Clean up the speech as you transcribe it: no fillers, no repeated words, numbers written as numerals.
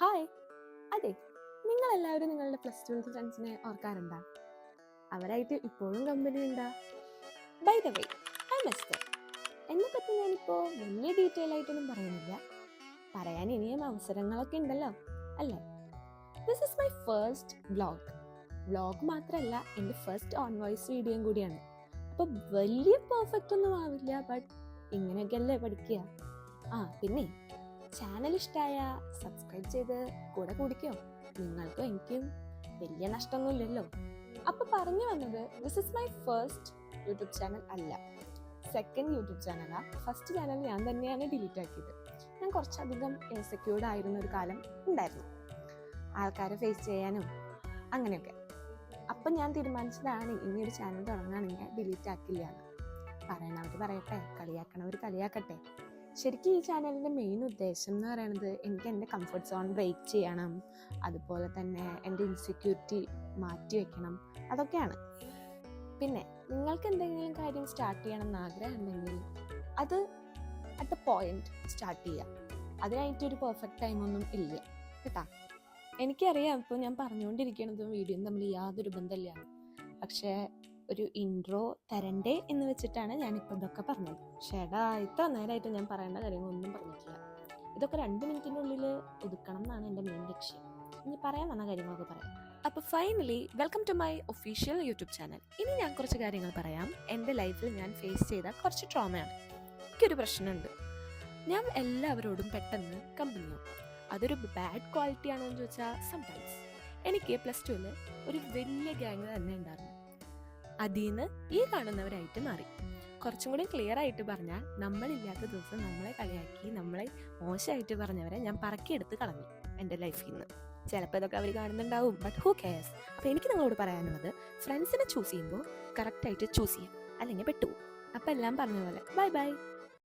Hi. അതെ, നിങ്ങളെല്ലാവരും നിങ്ങളുടെ പ്ലസ് ടു ഫ്രണ്ട്സിനെ ഓർക്കാറുണ്ടാ? അവരായിട്ട് ഇപ്പോഴും കമ്പനി ഉണ്ടാ? By the way, I mister. എന്നെ പറ്റി ഞാനിപ്പോൾ വലിയ ഡീറ്റെയിൽ ആയിട്ടൊന്നും പറയുന്നില്ല. പറയാൻ ഇനിയും അവസരങ്ങളൊക്കെ ഉണ്ടല്ലോ, അല്ലേ? This is my first vlog മാത്രമല്ല, എൻ്റെ ഫസ്റ്റ് ഓൺ വോയിസ് വീഡിയോയും കൂടിയാണ്. അപ്പോൾ വലിയ പെർഫെക്റ്റ് ഒന്നും ആവില്ല, ബട്ട് ഇങ്ങനെയൊക്കെയല്ലേ പഠിക്കുക. പിന്നെ ചാനൽ ഇഷ്ടമായ സബ്സ്ക്രൈബ് ചെയ്ത് കൂടെ കൂടിക്കോ. നിങ്ങൾക്കും എനിക്കും വലിയ നഷ്ടമൊന്നുമില്ലല്ലോ. അപ്പൊ പറഞ്ഞു വന്നത്, this is my first YouTube channel അല്ല, സെക്കൻഡ് യൂട്യൂബ് ചാനലാ. ഫസ്റ്റ് ചാനൽ ഞാൻ തന്നെയാണ് ഡിലീറ്റ് ആക്കിയത്. ഞാൻ കുറച്ചധികം ഇൻസെക്യൂർഡ് ആയിരുന്ന ഒരു കാലം ഉണ്ടായിരുന്നു, ആൾക്കാരെ ഫേസ് ചെയ്യാനും അങ്ങനെയൊക്കെ. അപ്പം ഞാൻ തീരുമാനിച്ചതാണ്, ഇനിയൊരു ചാനൽ തുടങ്ങുകയാണെങ്കിൽ ഡിലീറ്റ് ആക്കില്ല എന്ന്. പറയണവർ പറയട്ടെ, കളിയാക്കണവർ കളിയാക്കട്ടെ. ശരിക്കും ഈ ചാനലിൻ്റെ മെയിൻ ഉദ്ദേശം എന്ന് പറയുന്നത്, എനിക്ക് എൻ്റെ കംഫർട്ട് സോൺ ബ്രേക്ക് ചെയ്യണം, അതുപോലെ തന്നെ എൻ്റെ ഇൻസെക്യൂരിറ്റി മാറ്റി വയ്ക്കണം, അതൊക്കെയാണ്. പിന്നെ നിങ്ങൾക്ക് എന്തെങ്കിലും കാര്യം സ്റ്റാർട്ട് ചെയ്യണം എന്ന് ആഗ്രഹം ഉണ്ടെങ്കിൽ അത് അറ്റ് ദ പോയിന്റ് സ്റ്റാർട്ട് ചെയ്യുക. അതിനായിട്ടൊരു പെർഫെക്റ്റ് ടൈമൊന്നും ഇല്ല കേട്ടാ. എനിക്കറിയാം, ഇപ്പോൾ ഞാൻ പറഞ്ഞുകൊണ്ടിരിക്കുന്നതും വീഡിയോയും തമ്മിൽ യാതൊരു ബന്ധമില്ല. പക്ഷേ ഒരു ഇൻട്രോ തരണ്ടേ എന്ന് വെച്ചിട്ടാണ് ഞാനിപ്പോൾ ഇതൊക്കെ പറഞ്ഞത്. ഷേടാ, ഇത്ര നേരമായിട്ട് ഞാൻ പറയേണ്ട കാര്യങ്ങളൊന്നും പറഞ്ഞിട്ടില്ല. ഇതൊക്കെ 2 മിനിറ്റിനുള്ളിൽ ഒതുക്കണം എന്നാണ് എൻ്റെ മെയിൻ ലക്ഷ്യം. ഇനി പറയാൻ വന്ന കാര്യങ്ങളൊക്കെ പറയാം. അപ്പോൾ finally welcome to my official YouTube channel. ഇനി ഞാൻ കുറച്ച് കാര്യങ്ങൾ പറയാം. എൻ്റെ ലൈഫിൽ ഞാൻ ഫേസ് ചെയ്ത കുറച്ച് ട്രോമയാണ്. എനിക്കൊരു പ്രശ്നമുണ്ട്, ഞാൻ എല്ലാവരോടും പെട്ടെന്ന് കമ്പനിയാവും. അതൊരു ബാഡ് ക്വാളിറ്റി ആണോ എന്ന് ചോദിച്ചാൽ സംടൈംസ്. എനിക്ക് പ്ലസ് ടുവിൽ ഒരു വലിയ ഗ്യാങ് തന്നെ ഉണ്ടായിരുന്നു. അതിൽ നിന്ന് ഈ കാണുന്നവരായിട്ട് മാറി. കുറച്ചും കൂടി ക്ലിയർ ആയിട്ട് പറഞ്ഞാൽ, നമ്മളില്ലാത്ത ദിവസം നമ്മളെ കളിയാക്കി നമ്മളെ മോശമായിട്ട് പറഞ്ഞവരെ ഞാൻ പറക്കിയെടുത്ത് കളഞ്ഞു എൻ്റെ ലൈഫിൽ നിന്ന്. ചിലപ്പോൾ ഇതൊക്കെ അവർ കാണുന്നുണ്ടാവും, ബട്ട് ഹൂ കെയർസ്. അപ്പോൾ എനിക്ക് നിങ്ങളോട് പറയാനുള്ളത്, ഫ്രണ്ട്സിനെ ചൂസ് ചെയ്യുമ്പോൾ കറക്റ്റായിട്ട് ചൂസ് ചെയ്യാം, അല്ലെങ്കിൽ പെട്ടുപോകും. അപ്പോൾ എല്ലാം പറഞ്ഞ പോലെ ബൈ ബൈ.